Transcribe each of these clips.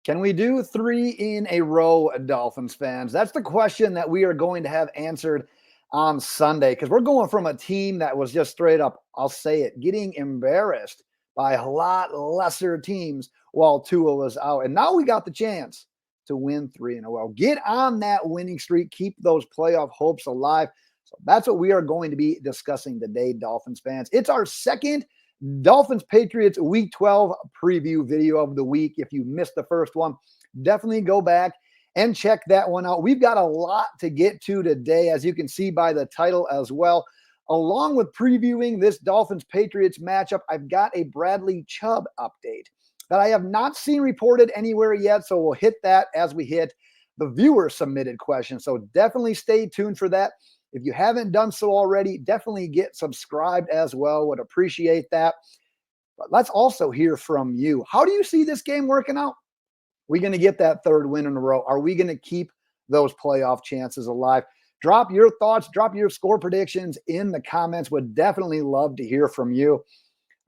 Can we do 3 in a row, Dolphins fans? That's the question that we are going to have answered on Sunday because we're going from a team that was just straight up, I'll say it, getting embarrassed by a lot lesser teams while Tua was out. And now we got the chance to win 3 in a row. Get on that winning streak. Keep those playoff hopes alive. So that's what we are going to be discussing today, Dolphins fans. It's our second Dolphins Patriots Week 12 preview video of the week. If you missed the first one, definitely go back and check that one out. We've got a lot to get to today, as you can see by the title as well. Along with previewing this Dolphins Patriots matchup, I've got a Bradley Chubb update that I have not seen reported anywhere yet. So we'll hit that as we hit the viewer submitted question. So definitely stay tuned for that. If you haven't done so already, definitely get subscribed as well. Would appreciate that. But let's also hear from you. How do you see this game working out? We going to get that 3rd win in a row? Are we going to keep those playoff chances alive? Drop your thoughts, drop your score predictions in the comments. Would definitely love to hear from you.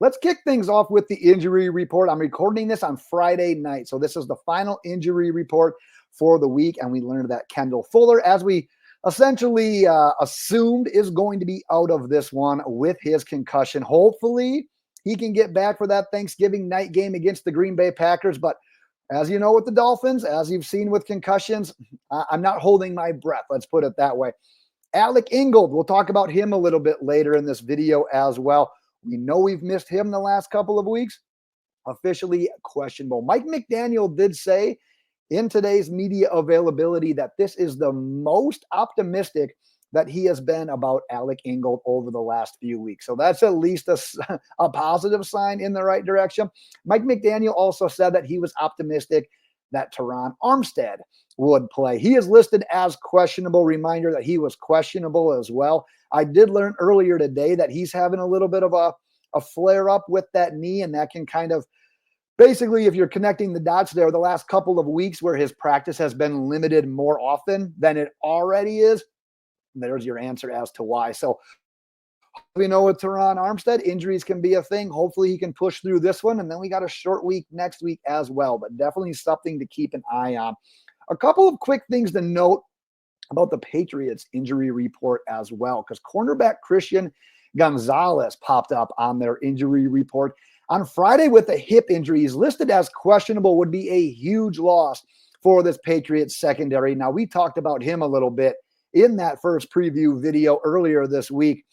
Let's kick things off with the injury report. I'm recording this on Friday night. So this is the final injury report for the week. And we learned that Kendall Fuller, as we essentially assumed, is going to be out of this one with his concussion. Hopefully he can get back for that Thanksgiving night game against the Green Bay Packers. But as you know, with the Dolphins, as you've seen with concussions, I'm not holding my breath. Let's put it that way. Alec Ingold, we'll talk about him a little bit later in this video as well. We know we've missed him the last couple of weeks. Officially questionable. Mike McDaniel did say in today's media availability that this is the most optimistic that he has been about Alec Ingold over the last few weeks. So that's at least a positive sign in the right direction. Mike McDaniel also said that he was optimistic that Teron Armstead would play. He is listed as questionable. Reminder that he was questionable as well. I did learn earlier today that he's having a little bit of a flare up with that knee, and that can kind of basically, if you're connecting the dots there, the last couple of weeks where his practice has been limited more often than it already is, there's your answer as to why. So we know with Teron Armstead, injuries can be a thing. Hopefully he can push through this one. And then we got a short week next week as well, but definitely something to keep an eye on. A couple of quick things to note about the Patriots injury report as well, because cornerback Christian Gonzalez popped up on their injury report on Friday with a hip injury. He's listed as questionable, would be a huge loss for this Patriots secondary. Now, we talked about him a little bit in that first preview video earlier this week.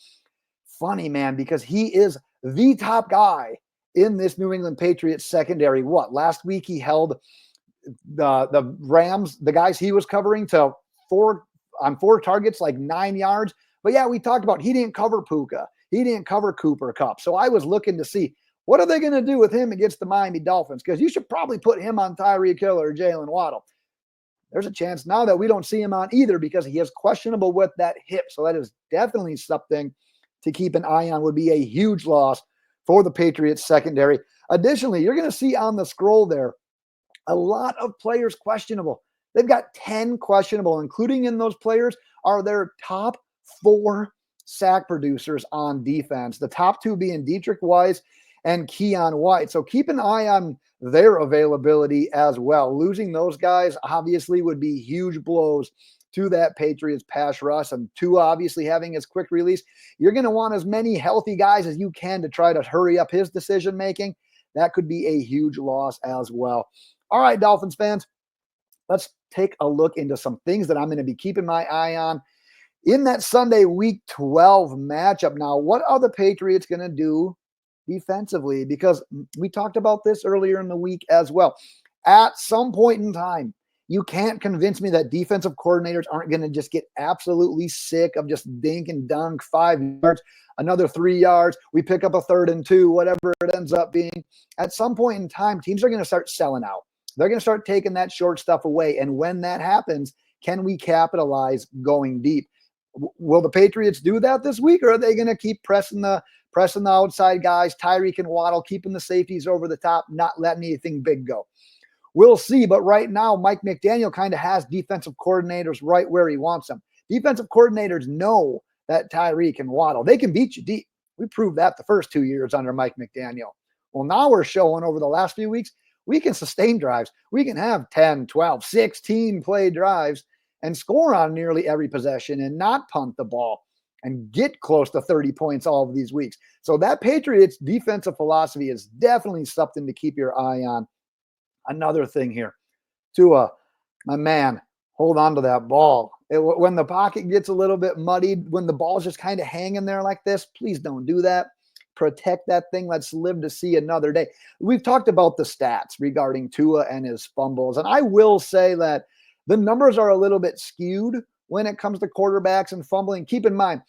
Funny, man, because he is the top guy in this New England Patriots secondary. Last week he held the Rams, the guys he was covering, to 4 targets, like 9 yards. But yeah, we talked about he didn't cover Puka. He didn't cover Cooper Kupp. So I was looking to see, what are they going to do with him against the Miami Dolphins? Because you should probably put him on Tyreek Hill or Jalen Waddle. There's a chance now that we don't see him on either because he is questionable with that hip. So that is definitely something to keep an eye on. Would be a huge loss for the Patriots secondary. Additionally, you're going to see on the scroll there a lot of players questionable. They've got 10 questionable, including in those players are their top 4 sack producers on defense. The top 2 being Dietrich Wise and Keon White. So keep an eye on their availability as well. Losing those guys obviously would be huge blows to that Patriots pass rush. And Tua obviously having his quick release. You're going to want as many healthy guys as you can to try to hurry up his decision making. That could be a huge loss as well. All right, Dolphins fans, let's take a look into some things that I'm going to be keeping my eye on in that Sunday Week 12 matchup. Now, what are the Patriots going to do defensively? Because we talked about this earlier in the week as well. At some point in time, you can't convince me that defensive coordinators aren't going to just get absolutely sick of just dink and dunk 5 yards, another 3 yards. We pick up a 3rd and 2, whatever it ends up being. At some point in time, teams are going to start selling out. They're going to start taking that short stuff away. And when that happens, can we capitalize going deep? Will the Patriots do that this week, or are they going to keep pressing the outside guys, Tyreek and Waddle, keeping the safeties over the top, not letting anything big go? We'll see. But right now, Mike McDaniel kind of has defensive coordinators right where he wants them. Defensive coordinators know that Tyreek and Waddle, they can beat you deep. We proved that the first 2 years under Mike McDaniel. Well, now we're showing over the last few weeks, we can sustain drives. We can have 10, 12, 16 play drives and score on nearly every possession and not punt the ball and get close to 30 points all of these weeks. So that Patriots defensive philosophy is definitely something to keep your eye on. Another thing here, Tua, my man, hold on to that ball. When the pocket gets a little bit muddied, when the ball's just kind of hanging there like this, please don't do that. Protect that thing. Let's live to see another day. We've talked about the stats regarding Tua and his fumbles, and I will say that the numbers are a little bit skewed when it comes to quarterbacks and fumbling. Keep in mind,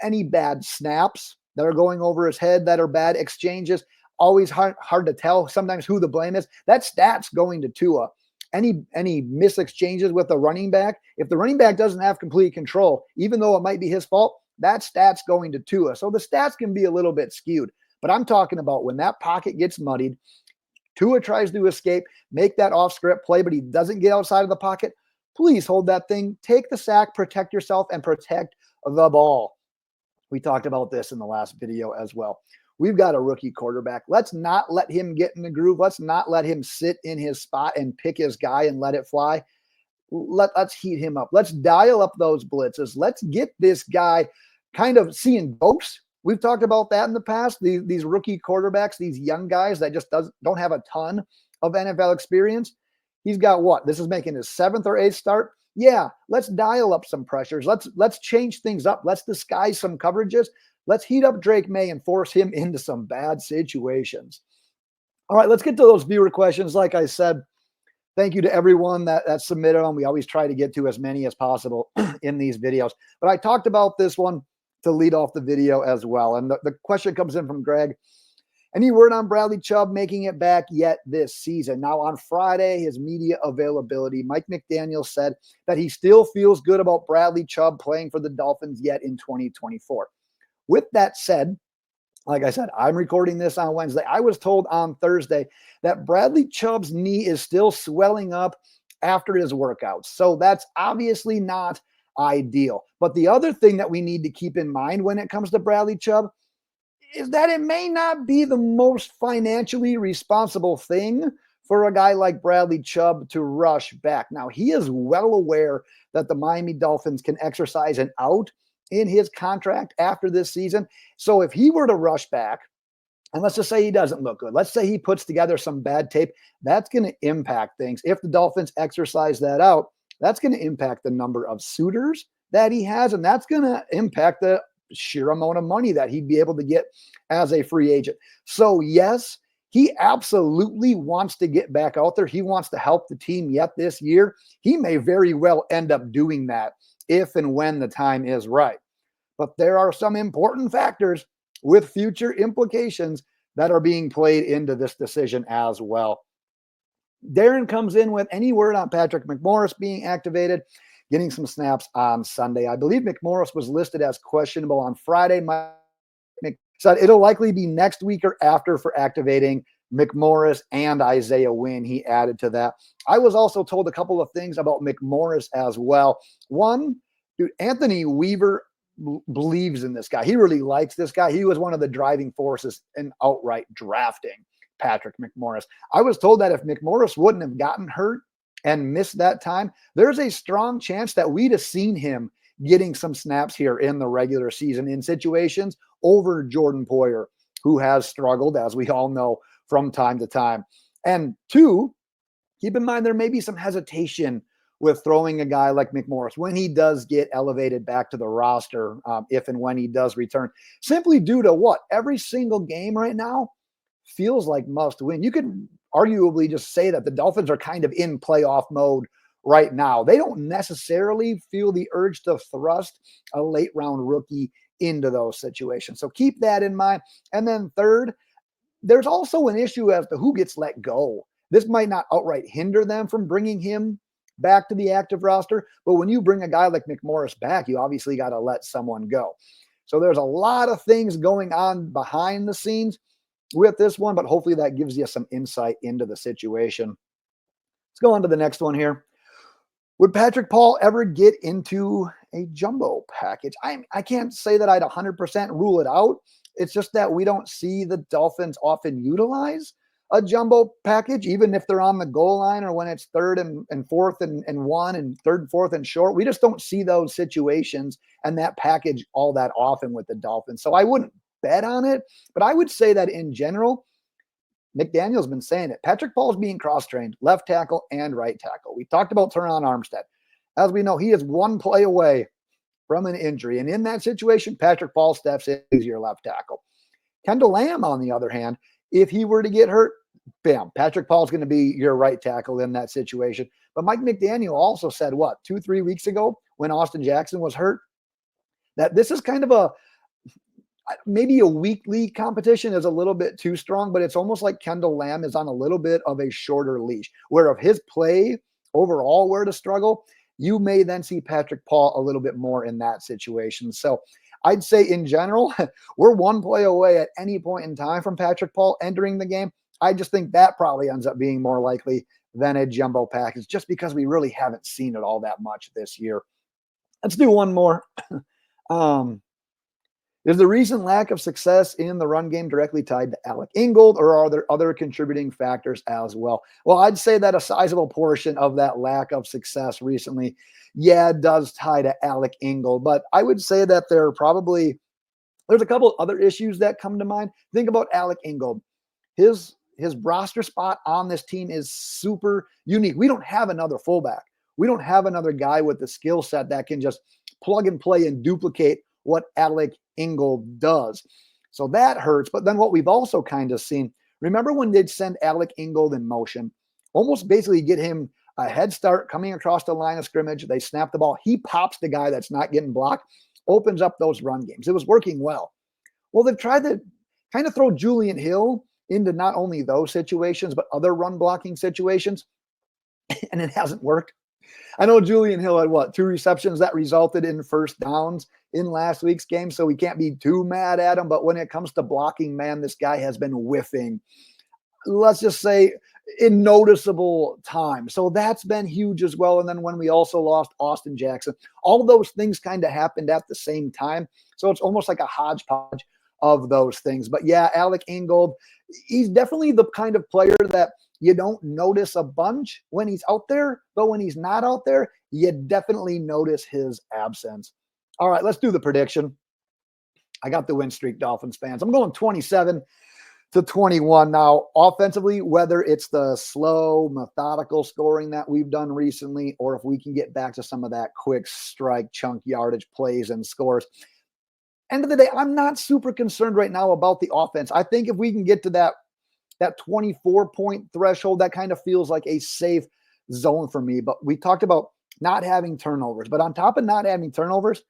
any bad snaps that are going over his head, that are bad exchanges, always hard to tell sometimes who the blame is. That stat's going to Tua. Any missed exchanges with the running back, if the running back doesn't have complete control, even though it might be his fault, that stat's going to Tua. So the stats can be a little bit skewed. But I'm talking about when that pocket gets muddied, Tua tries to escape, make that off-script play, but he doesn't get outside of the pocket. Please hold that thing, take the sack, protect yourself, and protect the ball. We talked about this in the last video as well. We've got a rookie quarterback. Let's not let him get in the groove. Let's not let him sit in his spot and pick his guy and let it fly. Let's heat him up. Let's dial up those blitzes. Let's get this guy kind of seeing ghosts. We've talked about that in the past. These rookie quarterbacks, these young guys that just don't have a ton of NFL experience. He's got what? This is making his 7th or 8th start. Yeah, let's dial up some pressures. Let's change things up. Let's disguise some coverages. Let's heat up Drake Maye and force him into some bad situations. All right, let's get to those viewer questions. Like I said, thank you to everyone that submitted them. We always try to get to as many as possible in these videos. But I talked about this one to lead off the video as well. And the question comes in from Greg. Any word on Bradley Chubb making it back yet this season? Now, on Friday, his media availability, Mike McDaniel said that he still feels good about Bradley Chubb playing for the Dolphins yet in 2024. With that said, like I said, I'm recording this on Wednesday. I was told on Thursday that Bradley Chubb's knee is still swelling up after his workouts. So that's obviously not ideal. But the other thing that we need to keep in mind when it comes to Bradley Chubb is that it may not be the most financially responsible thing for a guy like Bradley Chubb to rush back. Now, he is well aware that the Miami Dolphins can exercise an out in his contract after this season. So if he were to rush back, and let's just say he doesn't look good, let's say he puts together some bad tape, that's going to impact things. If the Dolphins exercise that out, that's going to impact the number of suitors that he has, and that's going to impact the sheer amount of money that he'd be able to get as a free agent. So yes, he absolutely wants to get back out there. He wants to help the team yet this year. He may very well end up doing that if and when the time is right. But there are some important factors with future implications that are being played into this decision as well. Darren comes in with any word on Patrick McMorris being activated, getting some snaps on Sunday. I believe McMorris was listed as questionable on Friday. Mike said it'll likely be next week or after for activating McMorris and Isaiah Wynn. He added to that. I was also told a couple of things about McMorris as well. One, dude, Anthony Weaver believes in this guy. He really likes this guy. He was one of the driving forces in outright drafting Patrick McMorris. I was told that if McMorris wouldn't have gotten hurt and missed that time, there's a strong chance that we'd have seen him getting some snaps here in the regular season in situations over Jordan Poyer, who has struggled, as we all know, from time to time. And two, keep in mind there may be some hesitation with throwing a guy like McMorris when he does get elevated back to the roster, if and when he does return, simply due to what? Every single game right now feels like must win. You could arguably just say that the Dolphins are kind of in playoff mode right now. They don't necessarily feel the urge to thrust a late round rookie into those situations. So keep that in mind. And then third, there's also an issue as to who gets let go. This might not outright hinder them from bringing him back to the active roster, but when you bring a guy like McMorris back, you obviously got to let someone go. So there's a lot of things going on behind the scenes with this one, but hopefully that gives you some insight into the situation. Let's go on to the next one here. Would Patrick Paul ever get into a jumbo package? I can't say that I'd 100% rule it out. It's just that we don't see the Dolphins often utilize a jumbo package, even if they're on the goal line or when it's third and fourth and one and third and fourth and short. We just don't see those situations and that package all that often with the Dolphins. So I wouldn't bet on it, but I would say that in general, McDaniel's been saying it. Patrick Paul's being cross-trained, left tackle and right tackle. We talked about Teron Armstead. As we know, he is one play away from an injury. And in that situation, Patrick Paul steps in as your left tackle. Kendall Lamb, on the other hand, if he were to get hurt, bam, Patrick Paul's going to be your right tackle in that situation. But Mike McDaniel also said, 2-3 weeks ago when Austin Jackson was hurt, that this is kind of maybe a weekly competition is a little bit too strong, but it's almost like Kendall Lamb is on a little bit of a shorter leash, where if his play overall were to struggle, you may then see Patrick Paul a little bit more in that situation. So I'd say in general, we're one play away at any point in time from Patrick Paul entering the game. I just think that probably ends up being more likely than a jumbo package, just because we really haven't seen it all that much this year. Let's do one more. Is the recent lack of success in the run game directly tied to Alec Ingold, or are there other contributing factors as well? Well, I'd say that a sizable portion of that lack of success recently, does tie to Alec Ingold. But I would say that there's a couple of other issues that come to mind. Think about Alec Ingold. His roster spot on this team is super unique. We don't have another fullback. We don't have another guy with the skill set that can just plug and play and duplicate what Alec Ingold does. So that hurts. But then what we've also kind of seen, remember when they'd send Alec Ingold in motion, almost basically get him a head start coming across the line of scrimmage. They snap the ball. He pops the guy that's not getting blocked, opens up those run games. It was working well. Well, they've tried to kind of throw Julian Hill into not only those situations, but other run blocking situations, and it hasn't worked. I know Julian Hill had 2 receptions that resulted in first downs in last week's game, so we can't be too mad at him. But when it comes to blocking, man, this guy has been whiffing, let's just say, in noticeable time. So that's been huge as well. And then when we also lost Austin Jackson, all those things kind of happened at the same time. So it's almost like a hodgepodge of those things. But yeah, Alec Ingold, he's definitely the kind of player that you don't notice a bunch when he's out there, but when he's not out there, you definitely notice his absence. All right, let's do the prediction. I got the win streak, Dolphins fans. I'm going 27-21. Now, offensively, whether it's the slow, methodical scoring that we've done recently, or if we can get back to some of that quick strike, chunk yardage plays and scores. End of the day, I'm not super concerned right now about the offense. I think if we can get to that 24-point threshold, that kind of feels like a safe zone for me. But we talked about not having turnovers. But on top of not having turnovers,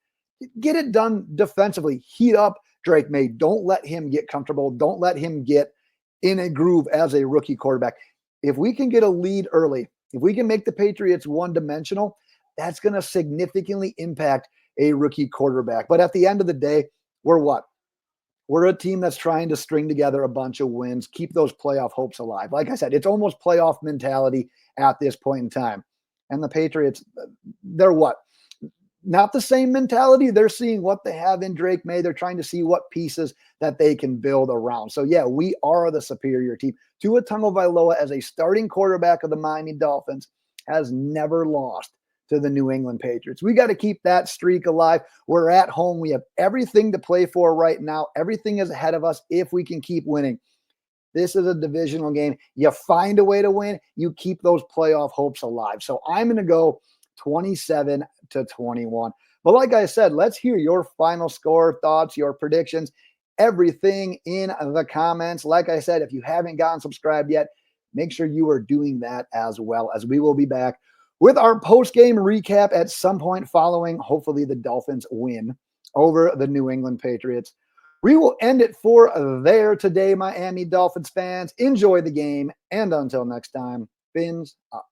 get it done defensively. Heat up Drake Maye. Don't let him get comfortable. Don't let him get in a groove as a rookie quarterback. If we can get a lead early, if we can make the Patriots one-dimensional, that's going to significantly impact a rookie quarterback. But at the end of the day, we're what? We're a team that's trying to string together a bunch of wins, keep those playoff hopes alive. Like I said, it's almost playoff mentality at this point in time. And the Patriots, they're what? Not the same mentality. They're seeing what they have in Drake Maye. They're trying to see what pieces that they can build around. So, yeah, we are the superior team. Tua Tagovailoa, as a starting quarterback of the Miami Dolphins, has never lost to the New England Patriots. We got to keep that streak alive. We're at home. We have everything to play for right now. Everything is ahead of us if we can keep winning. This is a divisional game. You find a way to win. You keep those playoff hopes alive. So I'm going to go 27-21. But like I said, let's hear your final score, thoughts, your predictions, everything in the comments. Like I said, if you haven't gotten subscribed yet, make sure you are doing that as well, as we will be back with our post-game recap at some point following, hopefully, the Dolphins win over the New England Patriots. We will end it for there today, Miami Dolphins fans. Enjoy the game, and until next time, fins up.